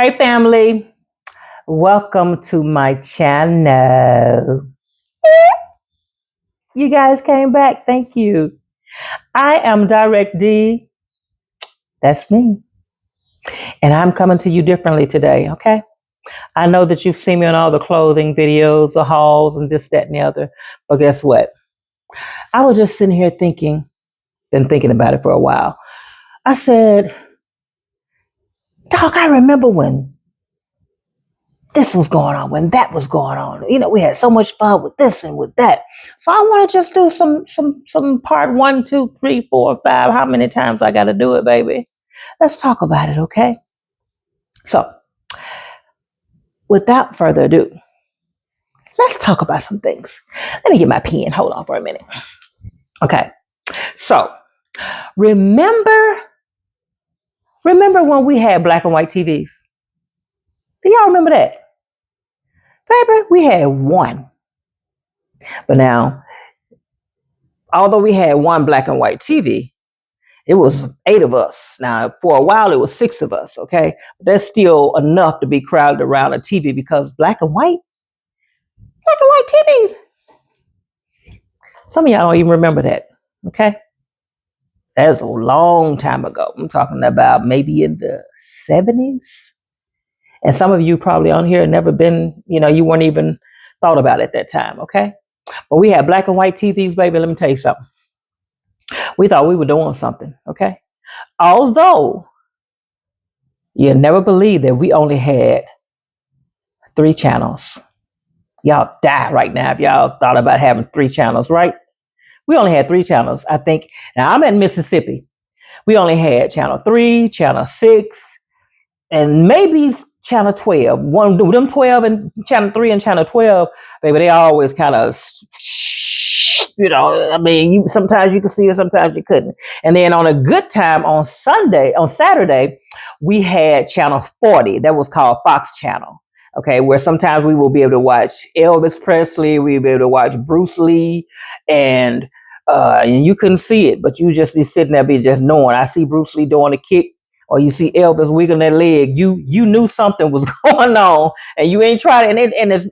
Hey family, welcome to my channel. You guys came back, thank you. I am Direct D, that's me, and I'm coming to you differently today, okay? I know that you've seen me on all the clothing videos, the hauls, and this, that, and the other, but guess what? I was just sitting here been thinking about it for a while. I said, Doc, I remember when this was going on, when that was going on. We had so much fun with this and with that. So I want to just do some part 1, 2, 3, 4, 5. How many times I got to do it, baby? Let's talk about it, okay? So, without further ado, let's talk about some things. Let me get my pen. Hold on for a minute. Okay. So, remember when we had black and white TVs? Do y'all remember that? Baby, we had one. But now, although we had one black and white TV, it was 8 of us. Now, for a while, it was 6 of us, okay? But that's still enough to be crowded around a TV because black and white TVs. Some of y'all don't even remember that, okay? That's a long time ago. I'm talking about maybe in the 70s. And some of you probably on here never been, you weren't even thought about it at that time, okay? But we had black and white TVs, baby. Let me tell you something. We thought we were doing something, okay? Although you'll never believe that we only had 3 channels. Y'all die right now if y'all thought about having 3 channels, right? We only had 3 channels, I think. Now, I'm in Mississippi. We only had channel 3, channel 6, and maybe channel 12. One of them 12 and channel 3 and channel 12, baby, they always kind of, sometimes you could see it, sometimes you couldn't. And then on a good time on Saturday, we had channel 40. That was called Fox Channel. Okay, where sometimes we will be able to watch Elvis Presley, we'll be able to watch Bruce Lee, and you couldn't see it, but you just be sitting there, be just knowing. I see Bruce Lee doing a kick, or you see Elvis wiggling that leg. You knew something was going on, and you ain't tried it. And as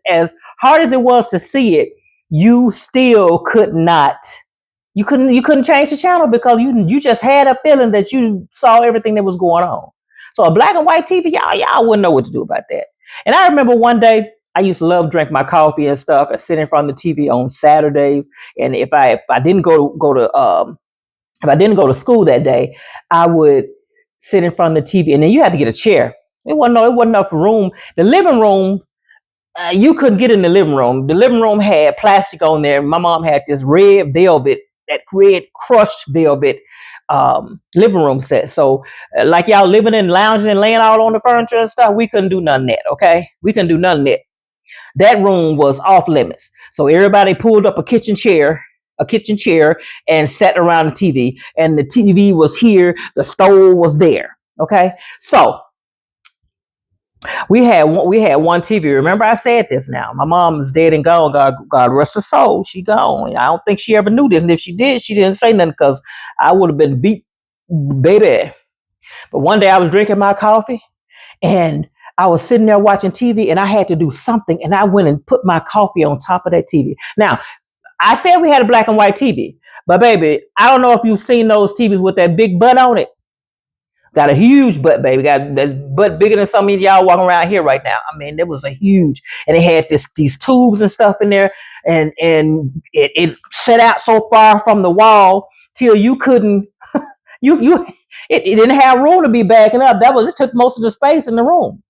hard as it was to see it, you still could not. You couldn't change the channel because you just had a feeling that you saw everything that was going on. So a black and white TV, y'all wouldn't know what to do about that. And I remember one day I used to love drink my coffee and stuff and sit in front of the TV on Saturdays. And if I didn't go to school that day, I would sit in front of the TV, and then you had to get a chair. It wasn't enough room. The living room, you couldn't get in the living room. The living room had plastic on there. My mom had this red velvet, that red crushed velvet living room set. So like y'all living and lounging and laying out on the furniture and stuff, we couldn't do none of that, okay? We couldn't do none of that. That room was off limits. So everybody pulled up a kitchen chair and sat around the TV, and the TV was here, the stove was there, okay? So we had one TV. Remember, I said this now. My mom is dead and gone. God rest her soul. She gone. I don't think she ever knew this. And if she did, she didn't say nothing because I would have been beat, baby. But one day I was drinking my coffee and I was sitting there watching TV, and I had to do something. And I went and put my coffee on top of that TV. Now, I said we had a black and white TV, but baby, I don't know if you've seen those TVs with that big butt on it. Got a huge butt, baby. Got that butt bigger than some of y'all walking around here right now. I mean, it was a huge, and it had these tubes and stuff in there, and it set out so far from the wall till you couldn't, it didn't have room to be backing up. It took most of the space in the room.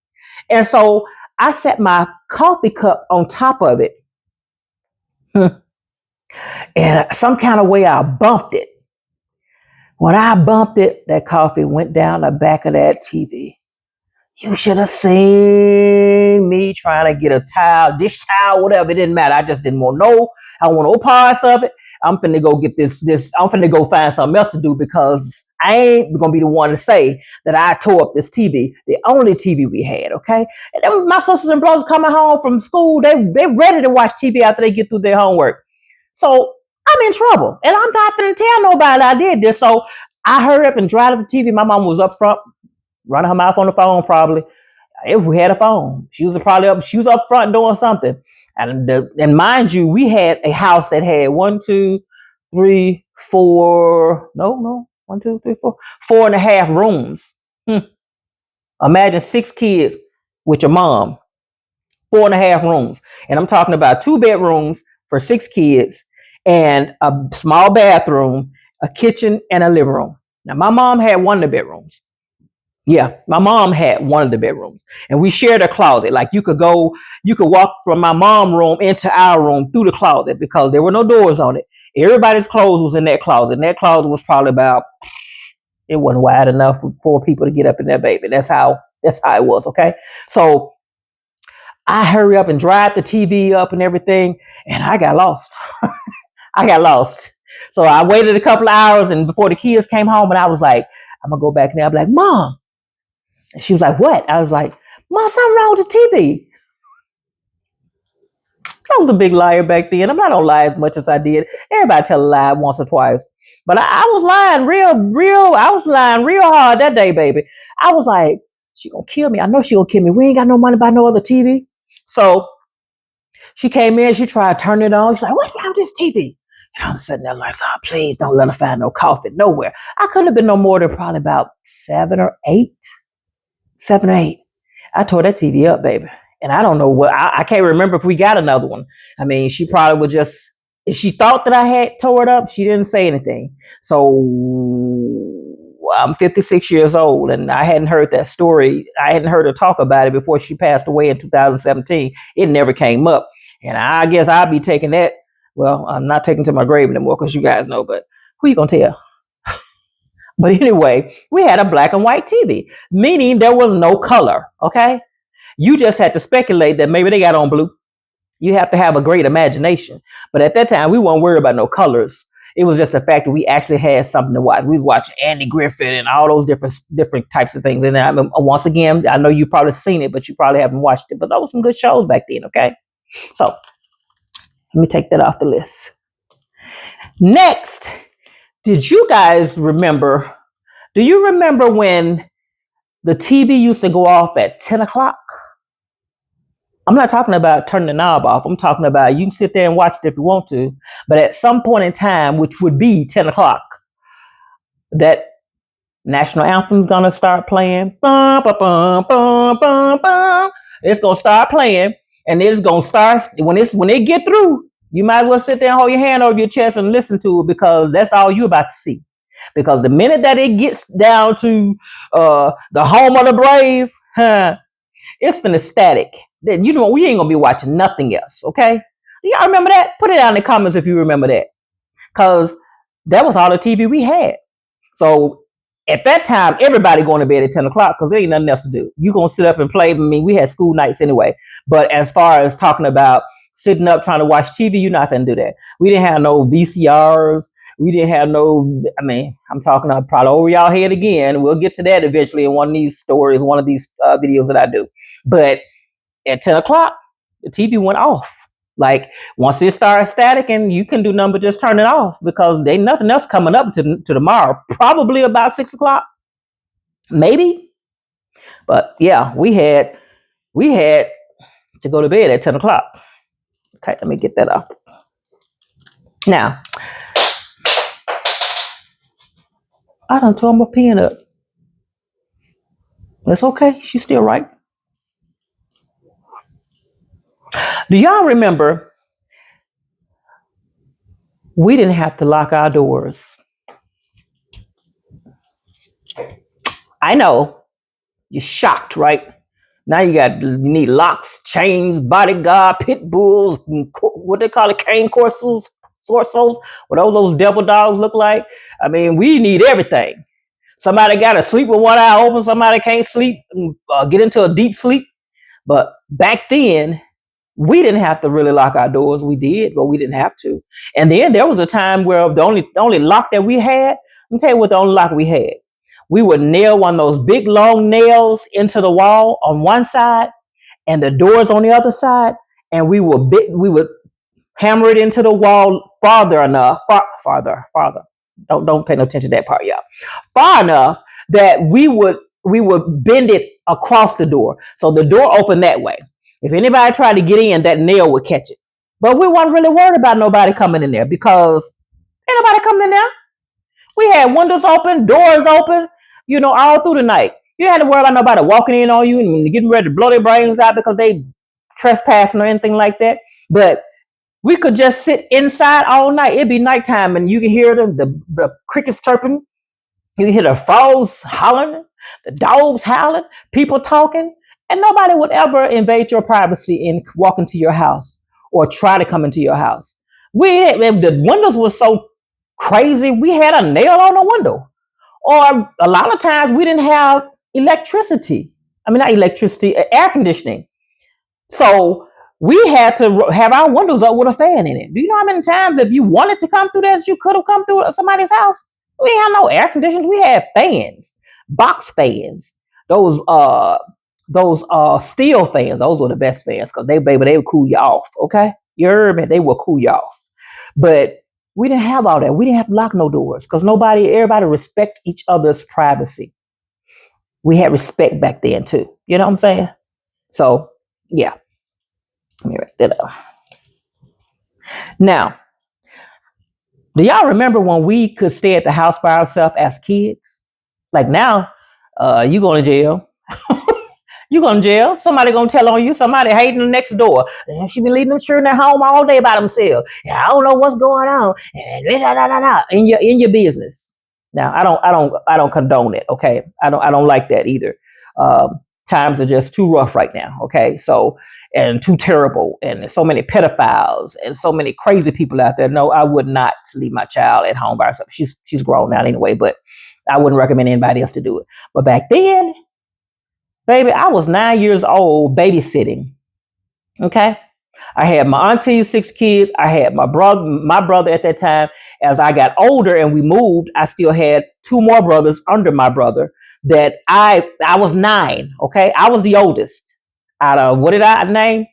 And so I set my coffee cup on top of it. And some kind of way I bumped it. When I bumped it, that coffee went down the back of that TV. You should have seen me trying to get a towel, dish towel, whatever. It didn't matter. I just didn't want I don't want no parts of it. I'm finna go get this. I'm finna go find something else to do because I ain't gonna be the one to say that I tore up this TV, the only TV we had, okay? And then my sisters and brothers coming home from school, they ready to watch TV after they get through their homework. So I'm in trouble, and I'm not going to tell nobody I did this. So I hurried up and dried up the TV. My mom was up front, running her mouth on the phone probably. if we had a phone. She was up front doing something. And mind you, we had a house that had 4.5 rooms. Imagine 6 kids with your mom, 4.5 rooms. And I'm talking about 2 bedrooms for 6 kids and a small bathroom, a kitchen, and a living room. Now, my mom had one of the bedrooms. Yeah, my mom had one of the bedrooms, and we shared a closet. Like you could walk from my mom room into our room through the closet because there were no doors on it. Everybody's clothes was in that closet, and that closet was probably about, it wasn't wide enough for 4 people to get up in there, baby. That's how it was. Okay, so I hurry up and drive the TV up and everything, and I got lost. I got lost. So I waited a couple of hours, and before the kids came home, and I was like, I'm gonna go back in there. I'm like, Mom. And she was like, what? I was like, Mom, something wrong with the TV. I was a big liar back then. I'm not gonna lie as much as I did. Everybody tell a lie once or twice. But I was lying I was lying real hard that day, baby. I was like, she gonna kill me. I know she gonna kill me. We ain't got no money to buy no other TV. So she came in, she tried to turn it on. She's like, what's wrong with this TV? And I'm sitting there like, oh, please don't let her find no coffee nowhere. I couldn't have been no more than probably about 7 or 8. 7 or 8. I tore that TV up, baby. And I don't know I can't remember if we got another one. I mean, she probably would just, if she thought that I had tore it up, she didn't say anything. So I'm 56 years old, and I hadn't heard that story. I hadn't heard her talk about it before she passed away in 2017. It never came up. And I guess I'll be taking that. Well, I'm not taking to my grave anymore because you guys know, but who you going to tell? But anyway, we had a black and white TV, meaning there was no color, okay? You just had to speculate that maybe they got on blue. You have to have a great imagination. But at that time, we weren't worried about no colors. It was just the fact that we actually had something to watch. We was watching Andy Griffith and all those different types of things. And once again, I know you probably seen it, but you probably haven't watched it. But those were some good shows back then, okay? So let me take that off the list. Next, did you guys remember? Do you remember when the TV used to go off at 10 o'clock? I'm not talking about turning the knob off. I'm talking about you can sit there and watch it if you want to. But at some point in time, which would be 10 o'clock, that national anthem's going to start playing. Bum, bum, bum, bum, bum, bum. It's going to start playing. And it's going to start, when it get through, you might as well sit there and hold your hand over your chest and listen to it because that's all you're about to see. Because the minute that it gets down to the home of the brave, it's finna static. Then we ain't gonna be watching nothing else, okay? Y'all remember that? Put it down in the comments if you remember that. Because that was all the TV we had. So at that time, everybody going to bed at 10 o'clock because there ain't nothing else to do. You gonna sit up and play. I mean, we had school nights anyway. But as far as talking about sitting up trying to watch TV, you're not gonna do that. We didn't have no VCRs. We didn't have no, I mean, I'm talking probably over y'all head again. We'll get to that eventually in one of these stories, one of these videos that I do. But at 10 o'clock, the TV went off. Like once it started static, and you can do nothing but just turn it off because there ain't nothing else coming up to tomorrow. Probably about 6 o'clock, maybe. But yeah, we had to go to bed at 10 o'clock. Okay, let me get that off. Now, I done tore my pen up. That's okay. She's still right. Do y'all remember we didn't have to lock our doors? I know. You're shocked, right? Now you need locks, chains, bodyguard, pit bulls, what they call it, cane corsos, what all those devil dogs look like. I mean, we need everything. Somebody got to sleep with one eye open. Somebody can't sleep, get into a deep sleep. But back then, we didn't have to really lock our doors. We did, but we didn't have to. And then there was a time where the only lock that we had, let me tell you what the only lock we had. We would nail one of those big long nails into the wall on one side and the doors on the other side. And we would hammer it into the wall farther enough, farther. Don't pay no attention to that part, y'all. Far enough that we would bend it across the door. So the door opened that way. If anybody tried to get in, that nail would catch it. But we weren't really worried about nobody coming in there because ain't nobody coming in there. We had windows open, doors open, all through the night. You had to worry about nobody walking in on you and getting ready to blow their brains out because they trespassing or anything like that. But we could just sit inside all night. It'd be nighttime and you can hear the crickets chirping. You can hear the frogs hollering, the dogs howling, people talking, and nobody would ever invade your privacy and walk into your house or try to come into your house. The windows were so crazy, we had a nail on the window. Or a lot of times we didn't have electricity. I mean, not electricity, air conditioning. So we had to have our windows up with a fan in it. Do you know how many times if you wanted to come through that, you could have come through somebody's house? We didn't have no air conditioners. We had fans, box fans. Those steel fans. Those were the best fans because they would cool you off. Okay, you heard me? They will cool you off. But we didn't have all that. We didn't have to lock no doors because everybody respect each other's privacy. We had respect back then too. You know what I'm saying? So yeah. Let me write that up. Now, do y'all remember when we could stay at the house by ourselves as kids? Like now, you going to jail. You going to jail. Somebody going to tell on you. Somebody hating the next door. She been leaving them children at home all day by themselves. I don't know what's going on. In your business. Now, I don't condone it. Okay, I don't like that either. Times are just too rough right now. Okay, so and too terrible, and so many pedophiles and so many crazy people out there. No, I would not leave my child at home by herself. She's grown now anyway, but I wouldn't recommend anybody else to do it. But back then, baby, I was 9 years old babysitting. Okay. I had my auntie, 6 kids. I had my brother at that time. As I got older and we moved, I still had 2 more brothers under my brother that I was 9. Okay. I was the oldest out of, what did I name?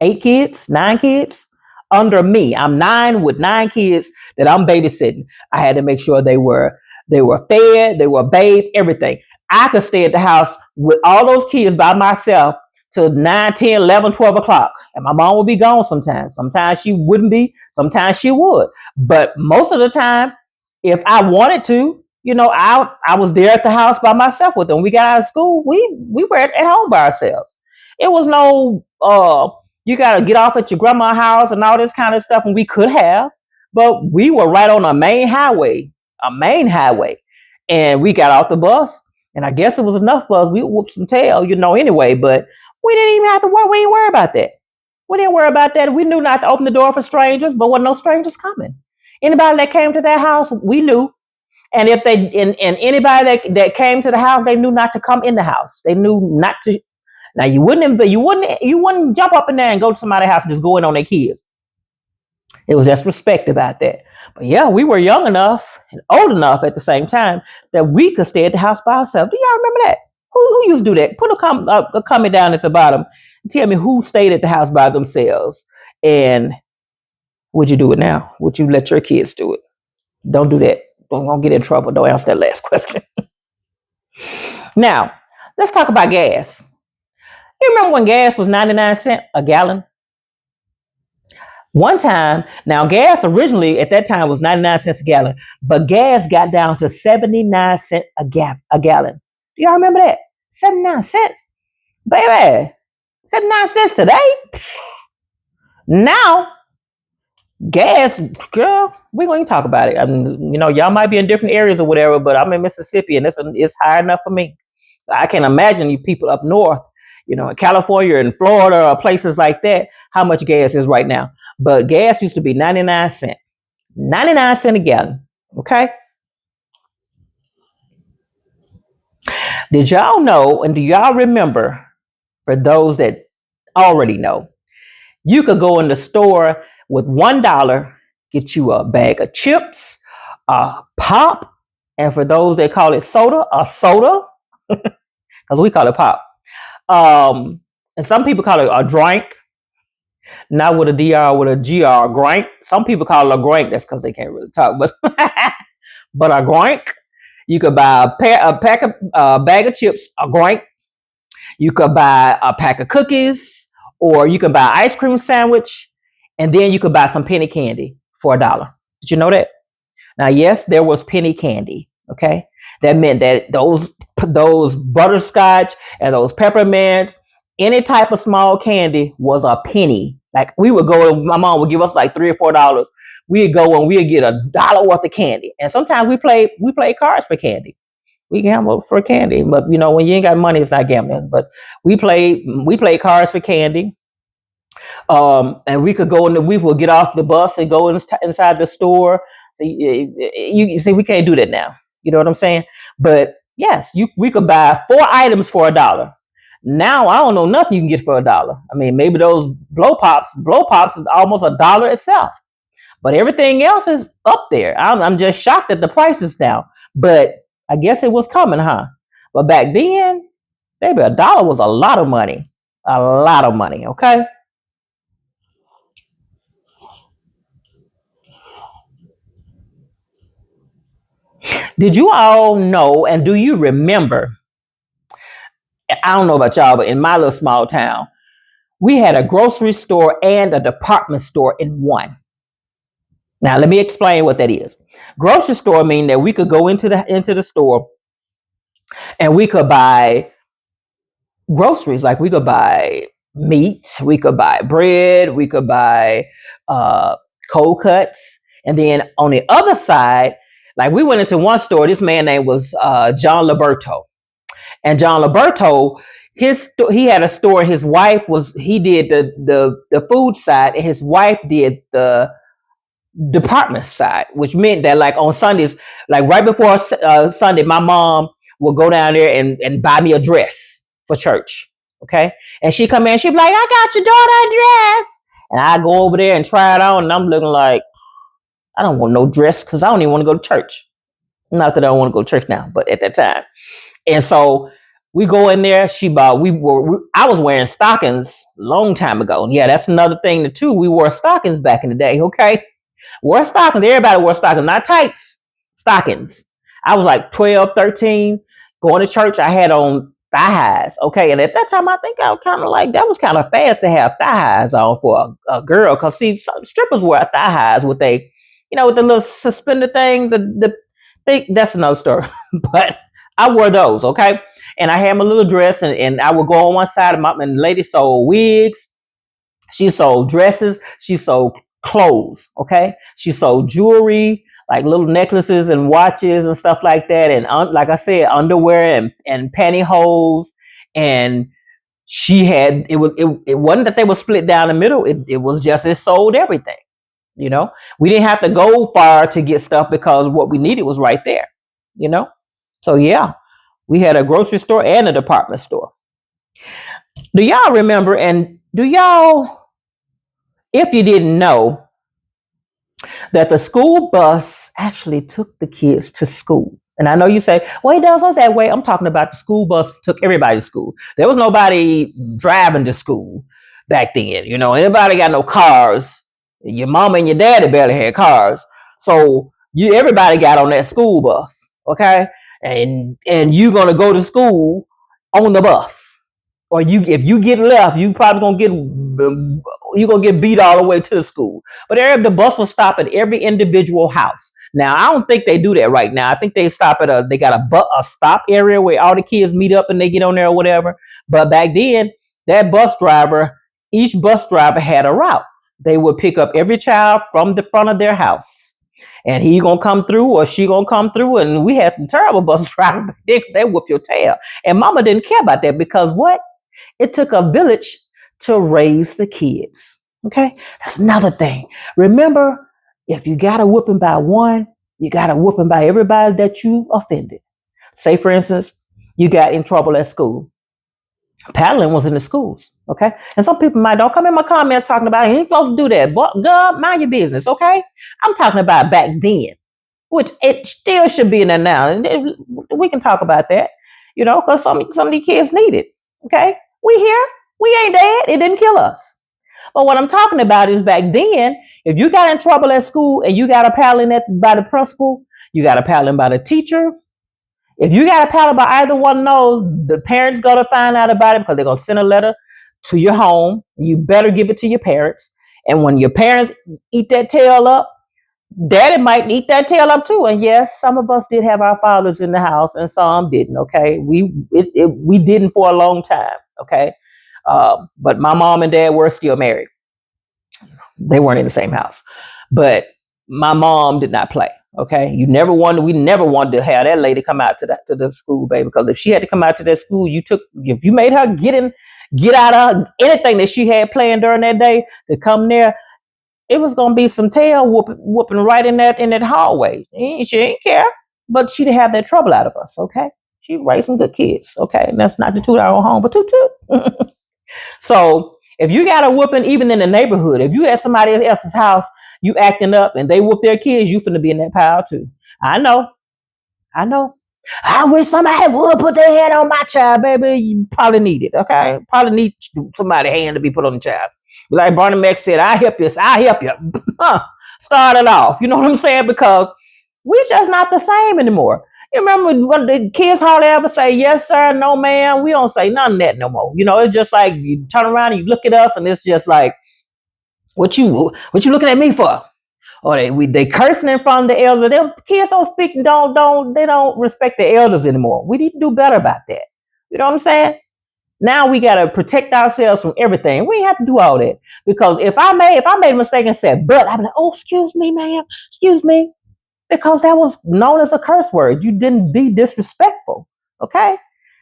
8 kids, 9 kids under me. I'm 9 with 9 kids that I'm babysitting. I had to make sure they were fed, they were bathed, everything. I could stay at the house with all those kids by myself till 9, 10, 11, 12 o'clock. And my mom would be gone sometimes. Sometimes she wouldn't be. Sometimes she would. But most of the time, if I wanted to, I was there at the house by myself with them. We got out of school. We were at home by ourselves. It was no, you got to get off at your grandma's house and all this kind of stuff. And we could have. But we were right on a main highway. And we got off the bus. And I guess it was enough for us. We whooped some tail, anyway. But we didn't even have to worry. We didn't worry about that. We didn't worry about that. We knew not to open the door for strangers, but wasn't no strangers coming. Anybody that came to that house, we knew. And if they and anybody that came to the house, they knew not to come in the house. They knew not to. Now you wouldn't jump up in there and go to somebody's house and just go in on their kids. It was just respect about that. But yeah, we were young enough and old enough at the same time that we could stay at the house by ourselves. Do y'all remember that? Who used to do that? Put a comment down at the bottom and tell me who stayed at the house by themselves. And would you do it now? Would you let your kids do it? Don't do that. Don't get in trouble. Don't answer that last question. Now, let's talk about gas. You remember when gas was 99 cents a gallon? One time, now gas originally at that time was 99 cents a gallon, but gas got down to 79 cents a gallon. Do y'all remember that? 79 cents? Baby, 79 cents today? Now, gas, girl, we're going to talk about it. I mean, y'all might be in different areas or whatever, but I'm in Mississippi and it's high enough for me. I can imagine you people up north, in California and Florida or places like that, how much gas is right now. But gas used to be 99 cents. 99 cents a gallon. Okay? Did y'all know, and do y'all remember, for those that already know, you could go in the store with $1, get you a bag of chips, a pop, and for those that call it soda, a soda, because we call it pop. And some people call it a drink, not with a DR, with a GR, grink. Some people call it a grink. That's because they can't really talk, but but a grink. You could buy a bag of chips, a grink, You could buy a pack of cookies, or you could buy an ice cream sandwich, and then you could buy some penny candy for $1. Did you know that? Now, yes, there was penny candy. Okay, that meant that those butterscotch and those peppermint, any type of small candy was a penny. Like we would go, my mom would give us like $3 or $4. We'd go and we'd get $1 worth of candy, and sometimes we played cards for candy. We gamble for candy, but you know when you ain't got money, it's not gambling. But we played cards for candy. And we could go we would get off the bus and go inside the store. So you see, we can't do that now. You know what I'm saying? But yes, we could buy 4 items for $1. Now I don't know nothing you can get for $1. I mean, maybe those blow pops is almost $1 itself. But everything else is up there. I'm just shocked at the prices now. But I guess it was coming, huh? But back then, maybe $1 was a lot of money. A lot of money, okay? Did you all know and do you remember? I don't know about y'all, but in my little small town, we had a grocery store and a department store in one. Now, let me explain what that is. Grocery store mean that we could go into the store and we could buy groceries. Like we could buy meat, we could buy bread, we could buy uh, cold cuts, and then on the other side, like we went into one store. This man name was John Liberto, and John Liberto, he had a store. His wife was he did the food side, and his wife did the department side, which meant that like on Sundays, like right before Sunday, my mom would go down there and buy me a dress for church. Okay, and she come in, and she be like, "I got your daughter a dress," and I go over there and try it on, and I'm looking like I don't want no dress because I don't even want to go to church. Not that I don't want to go to church now, but at that time, and so we go in there. She bought. I was wearing stockings long time ago. Yeah, that's another thing too. We wore stockings back in the day. Okay, wore stockings. Everybody wore stockings, not tights, stockings. I was like 12, 13, going to church. I had on thigh highs. Okay. And at that time, I think I was kind of like, that was kind of fast to have thigh highs on for a girl. Cause see, strippers wear thigh highs with with the little suspender thing, the thing, that's another story. But I wore those. Okay. And I had my little dress and I would go on one side of and the lady sold wigs. She sold dresses. She sold clothes. Okay. She sold jewelry, like little necklaces and watches and stuff like that. And like I said, underwear and pantyhose. And she had, it wasn't that they were split down the middle. It was just, it sold everything. You know, we didn't have to go far to get stuff because what we needed was right there, you know? So yeah, we had a grocery store and a department store. Do y'all remember and do y'all, if you didn't know, that the school bus actually took the kids to school? And I know you say, well, it does us that way. I'm talking about the school bus took everybody to school. There was nobody driving to school back then. You know, anybody got no cars. Your mama and your daddy barely had cars. So everybody got on that school bus. Okay. And you're gonna go to school on the bus. Or if you get left, you're gonna get beat all the way to the school. But the bus will stop at every individual house. Now I don't think they do that right now. I think they stop at they got a stop area where all the kids meet up and they get on there or whatever. But back then, each bus driver had a route. They would pick up every child from the front of their house. And he gonna come through or she gonna come through. And we had some terrible bus drivers. They whoop your tail. And mama didn't care about that because what? It took a village to raise the kids. Okay? That's another thing. Remember, if you got a whooping by one, you got a whooping by everybody that you offended. Say, for instance, you got in trouble at school. Paddling was in the schools. Okay? And some people might don't come in my comments talking about, you ain't supposed to do that. But God, mind your business. Okay? I'm talking about back then, which it still should be in there now. And we can talk about that, because some of these kids need it. Okay? We here. We ain't dead. It didn't kill us. But what I'm talking about is back then, if you got in trouble at school and you got a paddling by the principal, you got a paddling by the teacher, If you got a paddle by either one of those, the parents going to find out about it because they're going to send a letter to your home. You better give it to your parents. And when your parents eat that tail up, daddy might eat that tail up too. And yes, some of us did have our fathers in the house and some didn't. Okay. We didn't for a long time. Okay. But my mom and dad were still married. They weren't in the same house, but my mom did not play. Okay, we never wanted to have that lady come out to the school, baby, because if she had to come out to that school, if you made her get out of anything that she had planned during that day to come there, it was gonna be some tail whooping right in that hallway. She didn't care, but she didn't have that trouble out of us. Okay, she raised some good kids. Okay, and that's not to toot our own home, but toot. So if you got a whooping, even in the neighborhood, if you at somebody else's house, you acting up and they whoop their kids, you finna be in that pile too. I know. I know. I wish somebody would put their hand on my child, baby. You probably need it, okay? Probably need somebody's hand to be put on the child. Like Barney Mac said, I help you. I help you. Start it off. You know what I'm saying? Because we just not the same anymore. You remember when the kids hardly ever say yes, sir, no, ma'am. We don't say none of that no more. You know, it's just like you turn around and you look at us, and it's just like, what you looking at me for? Or they cursing in front of the elders. Them kids don't speak, they don't respect the elders anymore. We need to do better about that. You know what I'm saying? Now we gotta protect ourselves from everything. We ain't have to do all that because if I made a mistake and said but, I'd be like, oh, excuse me, ma'am, excuse me, because that was known as a curse word. You didn't be disrespectful. Okay,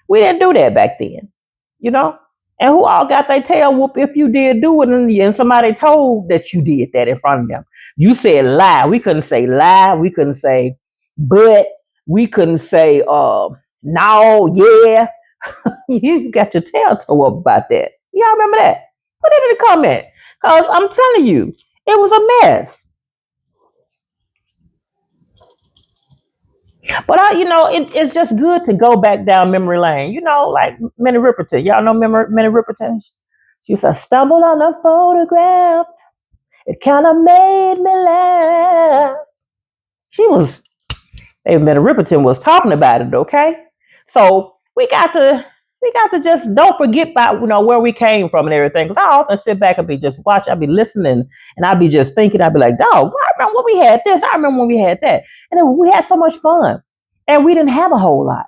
we didn't do that back then. You know. And who all got their tail whoop if you did do it and somebody told that you did that in front of them? You said lie. We couldn't say lie. We couldn't say but. We couldn't say no, yeah. You got your tail toe up about that. Y'all remember that? Put it in the comment. Because I'm telling you, it was a mess. But it's just good to go back down memory lane. You know, like Minnie Riperton. Y'all know Minnie Riperton? She said, stumbled on a photograph. It kind of made me laugh. Minnie Riperton was talking about it, okay? So we got to just don't forget about, where we came from and everything. Because I often sit back and be just watching, I'd be listening, and I'd be just thinking, I'd be like, dog, I remember when we had this, I remember when we had that. And then we had so much fun. And we didn't have a whole lot.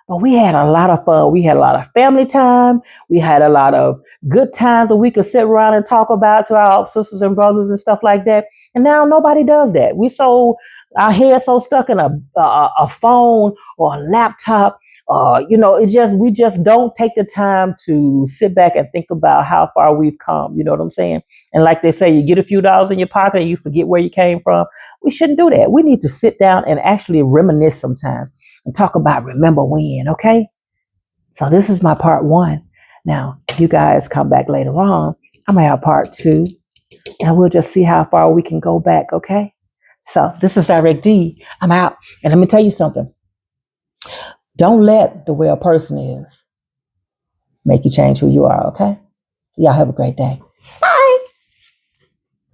But we had a lot of fun. We had a lot of family time. We had a lot of good times that we could sit around and talk about to our sisters and brothers and stuff like that. And now nobody does that. Our heads so stuck in a phone or a laptop. We just don't take the time to sit back and think about how far we've come. You know what I'm saying? And like they say, you get a few dollars in your pocket and you forget where you came from. We shouldn't do that. We need to sit down and actually reminisce sometimes and talk about remember when, okay? So this is my part 1. Now, if you guys come back later on, I'm going to have part 2, and we'll just see how far we can go back, okay? So this is Direct D. I'm out. And let me tell you something. Don't let the way a person is make you change who you are, okay? Y'all have a great day. Bye.